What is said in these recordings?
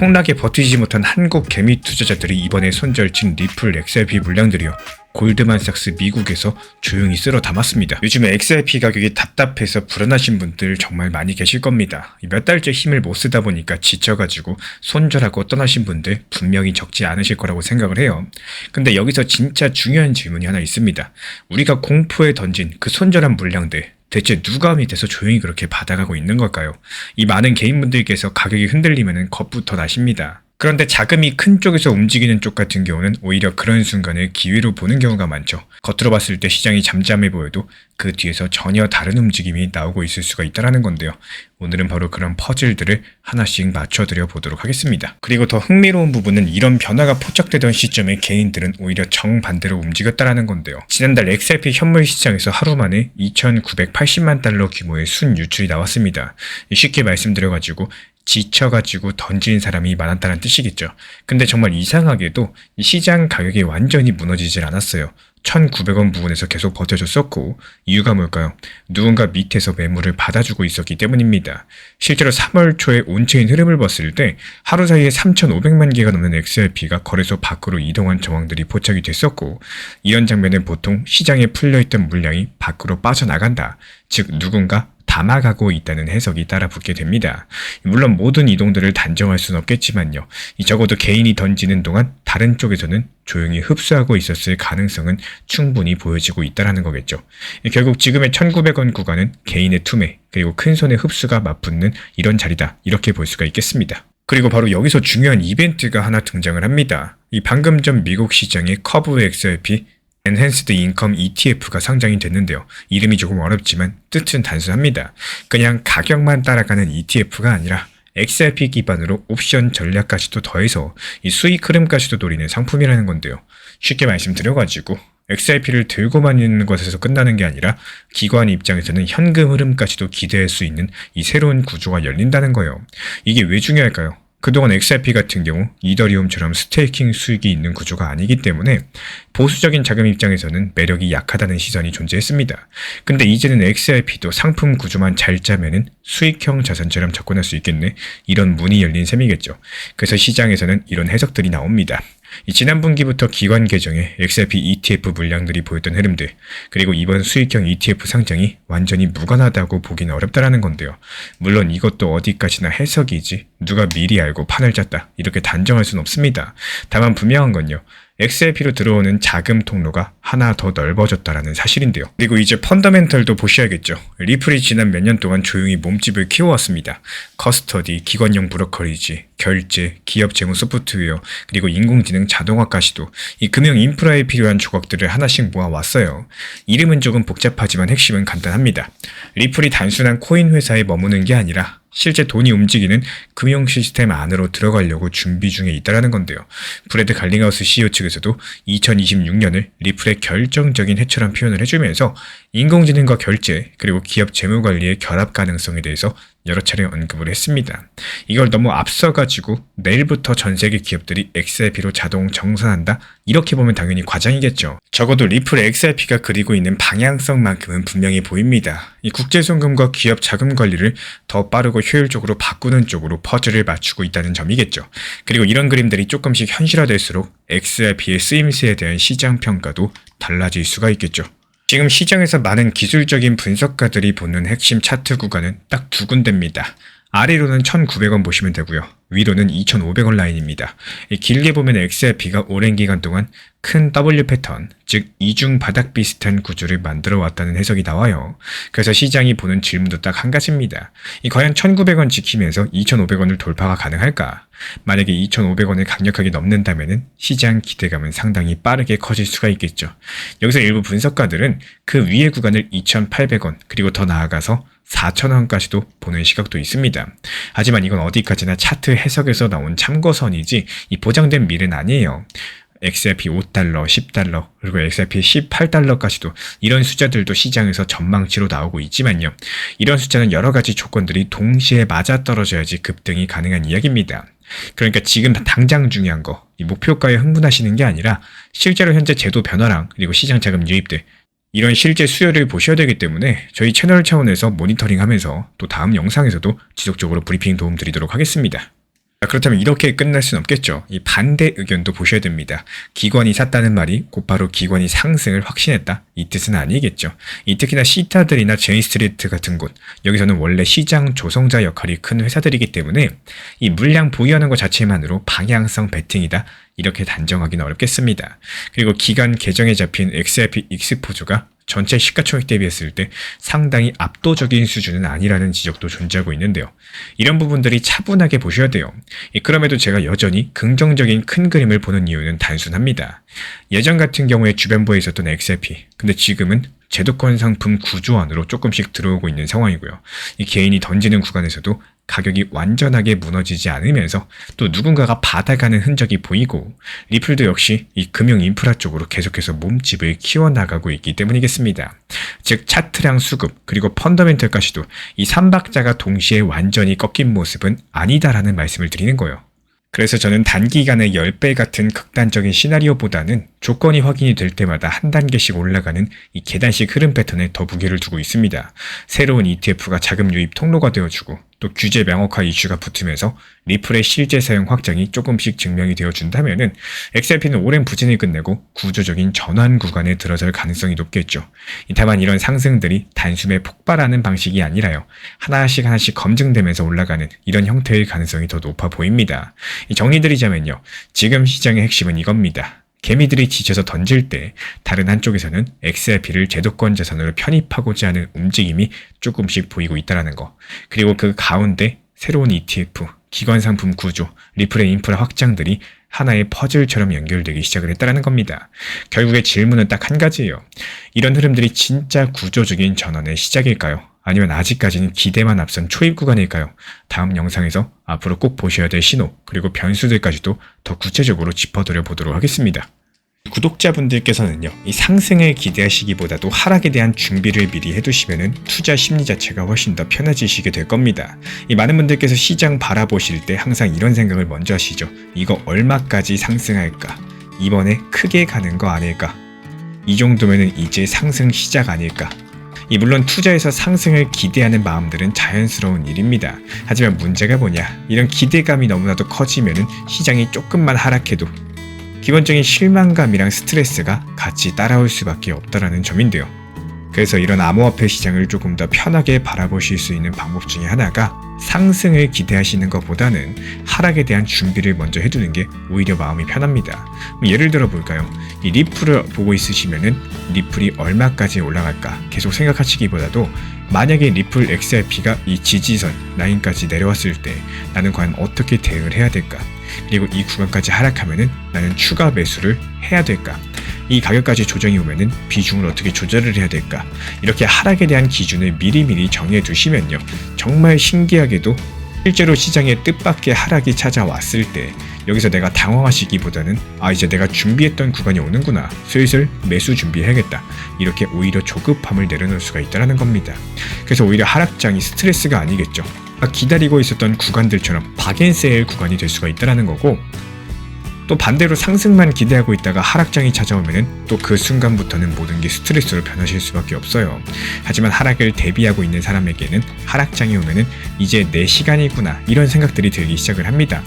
폭락에 버티지 못한 한국 개미 투자자들이 이번에 손절친 리플 XRP 물량들이요. 골드만삭스 미국에서 조용히 쓸어 담았습니다. 요즘에 XRP 가격이 답답해서 불안하신 분들 정말 많이 계실 겁니다. 몇 달째 힘을 못 쓰다 보니까 지쳐가지고 손절하고 떠나신 분들 분명히 적지 않으실 거라고 생각을 해요. 근데 여기서 진짜 중요한 질문이 하나 있습니다. 우리가 공포에 던진 그 손절한 물량들 대체 누가 밑에서 조용히 그렇게 받아가고 있는 걸까요? 이 많은 개인분들께서 가격이 흔들리면 겁부터 나십니다. 그런데 자금이 큰 쪽에서 움직이는 쪽 같은 경우는 오히려 그런 순간을 기회로 보는 경우가 많죠. 겉으로 봤을 때 시장이 잠잠해 보여도 그 뒤에서 전혀 다른 움직임이 나오고 있을 수가 있다는 건데요. 오늘은 바로 그런 퍼즐들을 하나씩 맞춰드려 보도록 하겠습니다. 그리고 더 흥미로운 부분은 이런 변화가 포착되던 시점에 개인들은 오히려 정반대로 움직였다는 건데요. 지난달 XRP 현물 시장에서 하루 만에 2,980만 달러 규모의 순유출이 나왔습니다. 쉽게 말씀드려가지고 지쳐가지고 던진 사람이 많았다는 뜻이겠죠. 근데 정말 이상하게도 이 시장 가격이 완전히 무너지질 않았어요. 1,900원 부근에서 계속 버텨줬었고 이유가 뭘까요? 누군가 밑에서 매물을 받아주고 있었기 때문입니다. 실제로 3월 초에 온체인 흐름을 봤을 때 하루 사이에 3,500만 개가 넘는 XRP가 거래소 밖으로 이동한 정황들이 포착이 됐었고 이런 장면은 보통 시장에 풀려있던 물량이 밖으로 빠져나간다. 즉 누군가 담아가고 있다는 해석이 따라 붙게 됩니다. 물론 모든 이동들을 단정할 수는 없겠지만요. 적어도 개인이 던지는 동안 다른 쪽에서는 조용히 흡수하고 있었을 가능성은 충분히 보여지고 있다는 거겠죠. 결국 지금의 1,900원 구간은 개인의 투매 그리고 큰손의 흡수가 맞붙는 이런 자리다 이렇게 볼 수가 있겠습니다. 그리고 바로 여기서 중요한 이벤트가 하나 등장을 합니다. 이 방금 전 미국 시장의 커브 XRP Enhanced Income ETF가 상장이 됐는데요. 이름이 조금 어렵지만 뜻은 단순합니다. 그냥 가격만 따라가는 ETF가 아니라 XRP 기반으로 옵션 전략까지도 더해서 이 수익 흐름까지도 노리는 상품이라는 건데요. 쉽게 말씀드려가지고 XRP를 들고만 있는 것에서 끝나는 게 아니라 기관 입장에서는 현금 흐름까지도 기대할 수 있는 이 새로운 구조가 열린다는 거예요. 이게 왜 중요할까요? 그동안 XRP 같은 경우 이더리움처럼 스테이킹 수익이 있는 구조가 아니기 때문에 보수적인 자금 입장에서는 매력이 약하다는 시선이 존재했습니다. 근데 이제는 XRP도 상품 구조만 잘 짜면은 수익형 자산처럼 접근할 수 있겠네. 이런 문이 열린 셈이겠죠. 그래서 시장에서는 이런 해석들이 나옵니다. 지난 분기부터 기관 계정에 XRP ETF 물량들이 보였던 흐름들 그리고 이번 수익형 ETF 상장이 완전히 무관하다고 보기는 어렵다는 건데요. 물론 이것도 어디까지나 해석이지 누가 미리 알고 판을 짰다 이렇게 단정할 수는 없습니다. 다만 분명한 건요. XRP로 들어오는 자금 통로가 하나 더 넓어졌다라는 사실인데요. 그리고 이제 펀더멘털도 보셔야겠죠. 리플이 지난 몇 년 동안 조용히 몸집을 키워왔습니다. 커스터디, 기관용 브로커리지, 결제, 기업 재무 소프트웨어, 그리고 인공지능 자동화까지도 이 금융 인프라에 필요한 조각들을 하나씩 모아왔어요. 이름은 조금 복잡하지만 핵심은 간단합니다. 리플이 단순한 코인 회사에 머무는 게 아니라 실제 돈이 움직이는 금융 시스템 안으로 들어가려고 준비 중에 있다는 건데요. 브래드 갈링하우스 CEO 측에서도 2026년을 리플의 결정적인 해처럼 표현을 해주면서 인공지능과 결제 그리고 기업 재무관리의 결합 가능성에 대해서 여러 차례 언급을 했습니다. 이걸 너무 앞서가지고 내일부터 전 세계 기업들이 XRP로 자동 정산한다? 이렇게 보면 당연히 과장이겠죠. 적어도 리플 XRP가 그리고 있는 방향성만큼은 분명히 보입니다. 이 국제송금과 기업 자금 관리를 더 빠르고 효율적으로 바꾸는 쪽으로 퍼즐을 맞추고 있다는 점이겠죠. 그리고 이런 그림들이 조금씩 현실화될수록 XRP의 쓰임새에 대한 시장 평가도 달라질 수가 있겠죠. 지금 시장에서 많은 기술적인 분석가들이 보는 핵심 차트 구간은 딱 두 군데입니다. 아래로는 1,900원 보시면 되고요. 위로는 2,500원 라인입니다. 길게 보면 XRP가 오랜 기간 동안 큰 W 패턴, 즉 이중 바닥 비슷한 구조를 만들어 왔다는 해석이 나와요. 그래서 시장이 보는 질문도 딱 한 가지입니다. 과연 1,900원 지키면서 2,500원을 돌파가 가능할까? 만약에 2,500원을 강력하게 넘는다면 시장 기대감은 상당히 빠르게 커질 수가 있겠죠. 여기서 일부 분석가들은 그 위의 구간을 2,800원 그리고 더 나아가서 4,000원까지도 보는 시각도 있습니다. 하지만 이건 어디까지나 차트 해석에서 나온 참고선이지 이 보장된 미래는 아니에요. XRP 5달러, 10달러, 그리고 XRP 18달러까지도 이런 숫자들도 시장에서 전망치로 나오고 있지만요. 이런 숫자는 여러 가지 조건들이 동시에 맞아떨어져야지 급등이 가능한 이야기입니다. 그러니까 지금 당장 중요한 거, 이 목표가에 흥분하시는 게 아니라 실제로 현재 제도 변화랑 그리고 시장 자금 유입들 이런 실제 수요를 보셔야 되기 때문에 저희 채널 차원에서 모니터링하면서 또 다음 영상에서도 지속적으로 브리핑 도움 드리도록 하겠습니다. 그렇다면 이렇게 끝날 순 없겠죠. 이 반대 의견도 보셔야 됩니다. 기관이 샀다는 말이 곧바로 기관이 상승을 확신했다, 이 뜻은 아니겠죠. 이 특히나 시타들이나 제이스트리트 같은 곳, 여기서는 원래 시장 조성자 역할이 큰 회사들이기 때문에 이 물량 보유하는 것 자체만으로 방향성 베팅이다, 이렇게 단정하기는 어렵겠습니다. 그리고 기간 계정에 잡힌 XRP 익스포저가 전체 시가총액 대비했을 때 상당히 압도적인 수준은 아니라는 지적도 존재하고 있는데요. 이런 부분들이 차분하게 보셔야 돼요. 그럼에도 제가 여전히 긍정적인 큰 그림을 보는 이유는 단순합니다. 예전 같은 경우에 주변부에 있었던 XRP, 근데 지금은 제도권 상품 구조 안으로 조금씩 들어오고 있는 상황이고요. 이 개인이 던지는 구간에서도 가격이 완전하게 무너지지 않으면서 또 누군가가 받아가는 흔적이 보이고, 리플도 역시 이 금융 인프라 쪽으로 계속해서 몸집을 키워나가고 있기 때문이겠습니다. 즉 차트량 수급 그리고 펀더멘털까지도 이 3박자가 동시에 완전히 꺾인 모습은 아니다라는 말씀을 드리는 거예요. 그래서 저는 단기간에 10배 같은 극단적인 시나리오보다는 조건이 확인이 될 때마다 한 단계씩 올라가는 이 계단식 흐름 패턴에 더 무게를 두고 있습니다. 새로운 ETF가 자금 유입 통로가 되어주고 또 규제 명확화 이슈가 붙으면서 리플의 실제 사용 확장이 조금씩 증명이 되어준다면은 XRP는 오랜 부진을 끝내고 구조적인 전환 구간에 들어설 가능성이 높겠죠. 다만 이런 상승들이 단숨에 폭발하는 방식이 아니라요, 하나씩 검증되면서 올라가는 이런 형태의 가능성이 더 높아 보입니다. 정리드리자면요, 지금 시장의 핵심은 이겁니다. 개미들이 지쳐서 던질 때 다른 한쪽에서는 XRP를 제도권 자산으로 편입하고자 하는 움직임이 조금씩 보이고 있다는 거, 그리고 그 가운데 새로운 ETF, 기관 상품 구조, 리플의 인프라 확장들이 하나의 퍼즐처럼 연결되기 시작을 했다는 겁니다. 결국에 질문은 딱 한 가지예요. 이런 흐름들이 진짜 구조적인 전환의 시작일까요? 아니면 아직까지는 기대만 앞선 초입 구간일까요? 다음 영상에서 앞으로 꼭 보셔야 될 신호 그리고 변수들까지도 더 구체적으로 짚어드려 보도록 하겠습니다. 구독자분들께서는요, 이 상승을 기대하시기보다도 하락에 대한 준비를 미리 해두시면은 투자 심리 자체가 훨씬 더 편해지시게 될 겁니다. 이 많은 분들께서 시장 바라보실 때 항상 이런 생각을 먼저 하시죠. 이거 얼마까지 상승할까? 이번에 크게 가는 거 아닐까? 이 정도면은 이제 상승 시작 아닐까? 물론 투자에서 상승을 기대하는 마음들은 자연스러운 일입니다. 하지만 문제가 뭐냐? 이런 기대감이 너무나도 커지면은 시장이 조금만 하락해도 기본적인 실망감이랑 스트레스가 같이 따라올 수밖에 없다라는 점인데요. 그래서 이런 암호화폐 시장을 조금 더 편하게 바라보실 수 있는 방법 중에 하나가 상승을 기대하시는 것보다는 하락에 대한 준비를 먼저 해두는 게 오히려 마음이 편합니다. 예를 들어 볼까요? 이 리플을 보고 있으시면은 리플이 얼마까지 올라갈까 계속 생각하시기보다도 만약에 리플 XRP가 이 지지선 라인까지 내려왔을 때 나는 과연 어떻게 대응을 해야 될까? 그리고 이 구간까지 하락하면은 나는 추가 매수를 해야 될까? 이 가격까지 조정이 오면은 비중을 어떻게 조절을 해야 될까? 이렇게 하락에 대한 기준을 미리미리 정해 두시면요, 정말 신기하게도 실제로 시장에 뜻밖의 하락이 찾아왔을 때 여기서 내가 당황하시기보다는 이제 내가 준비했던 구간이 오는구나, 슬슬 매수 준비해야겠다, 이렇게 오히려 조급함을 내려놓을 수가 있다는 겁니다. 그래서 오히려 하락장이 스트레스가 아니겠죠. 기다리고 있었던 구간들처럼 박앤세일 구간이 될 수가 있다는 거고, 또 반대로 상승만 기대하고 있다가 하락장이 찾아오면은 또 그 순간부터는 모든 게 스트레스로 변하실 수밖에 없어요. 하지만 하락을 대비하고 있는 사람에게는 하락장이 오면은 이제 내 시간이구나, 이런 생각들이 들기 시작을 합니다.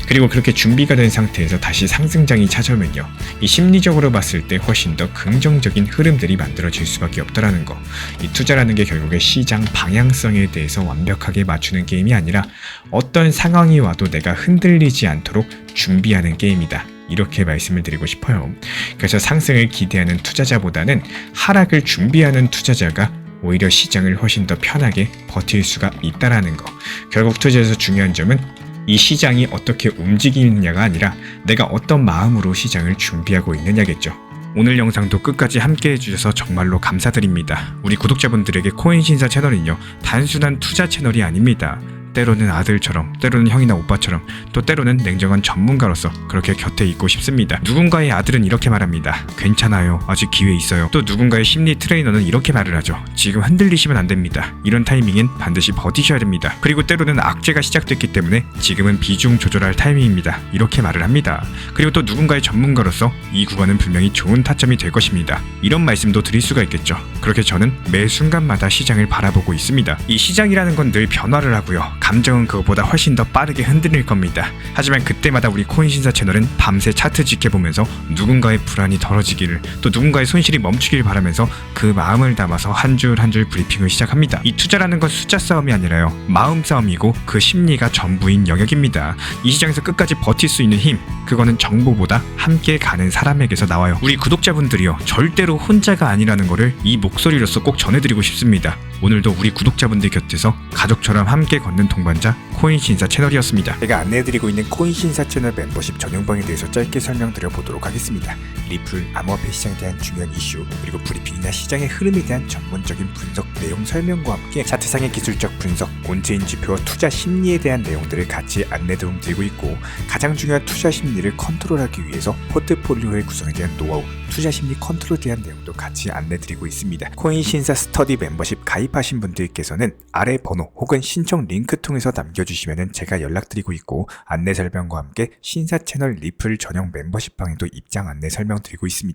그리고 그렇게 준비가 된 상태에서 다시 상승장이 찾아오면요, 이 심리적으로 봤을 때 훨씬 더 긍정적인 흐름들이 만들어질 수밖에 없다라는 거. 이 투자라는 게 결국에 시장 방향성에 대해서 완벽하게 맞추는 게임이 아니라 어떤 상황이 와도 내가 흔들리지 않도록 준비하는 게임이다, 이렇게 말씀을 드리고 싶어요. 그래서 상승을 기대하는 투자자보다는 하락을 준비하는 투자자가 오히려 시장을 훨씬 더 편하게 버틸 수가 있다라는 거. 결국 투자에서 중요한 점은 이 시장이 어떻게 움직이느냐가 아니라 내가 어떤 마음으로 시장을 준비하고 있느냐겠죠. 오늘 영상도 끝까지 함께 해주셔서 정말로 감사드립니다. 우리 구독자분들에게 코인신사 채널은요, 단순한 투자 채널이 아닙니다. 때로는 아들처럼, 때로는 형이나 오빠처럼, 또 때로는 냉정한 전문가로서 그렇게 곁에 있고 싶습니다. 누군가의 아들은 이렇게 말합니다. 괜찮아요, 아직 기회 있어요. 또 누군가의 심리 트레이너는 이렇게 말을 하죠. 지금 흔들리시면 안 됩니다. 이런 타이밍엔 반드시 버티셔야 됩니다. 그리고 때로는 악재가 시작됐기 때문에 지금은 비중 조절할 타이밍입니다, 이렇게 말을 합니다. 그리고 또 누군가의 전문가로서 이 구간은 분명히 좋은 타점이 될 것입니다, 이런 말씀도 드릴 수가 있겠죠. 그렇게 저는 매 순간마다 시장을 바라보고 있습니다. 이 시장이라는 건 늘 변화를 하고요, 감정은 그것보다 훨씬 더 빠르게 흔들릴 겁니다. 하지만 그때마다 우리 코인신사 채널은 밤새 차트 지켜보면서 누군가의 불안이 덜어지기를, 또 누군가의 손실이 멈추길 바라면서 그 마음을 담아서 한 줄 한 줄 브리핑을 시작합니다. 이 투자라는 건 숫자 싸움이 아니라요, 마음 싸움이고 그 심리가 전부인 영역입니다. 이 시장에서 끝까지 버틸 수 있는 힘, 그거는 정보보다 함께 가는 사람에게서 나와요. 우리 구독자분들이요, 절대로 혼자가 아니라는 거를 이 목소리로서 꼭 전해드리고 싶습니다. 오늘도 우리 구독자분들 곁에서 가족처럼 함께 걷는 동반자 코인신사 채널이었습니다. 제가 안내해드리고 있는 코인신사 채널 멤버십 전용방에 대해서 짧게 설명드려 보도록 하겠습니다. 리플, 암호화폐 시장에 대한 중요한 이슈, 그리고 브리핑이나 시장의 흐름에 대한 전문적인 분석 내용 설명과 함께 차트상의 기술적 분석, 온체인 지표와 투자 심리에 대한 내용들을 같이 안내 도움드리고 있고, 가장 중요한 투자 심리를 컨트롤하기 위해서 포트폴리오의 구성에 대한 노하우, 투자 심리 컨트롤에 대한 내용도 같이 안내드리고 있습니다. 코인신사 스터디 멤버십 가입하신 분들께서는 아래 번호 혹은 신청 링크 통해서 남겨주시면 제가 연락드리고 있고, 안내 설명과 함께 신사 채널 리플 전용 멤버십 방에도 입장 안내 설명드리고 있습니다.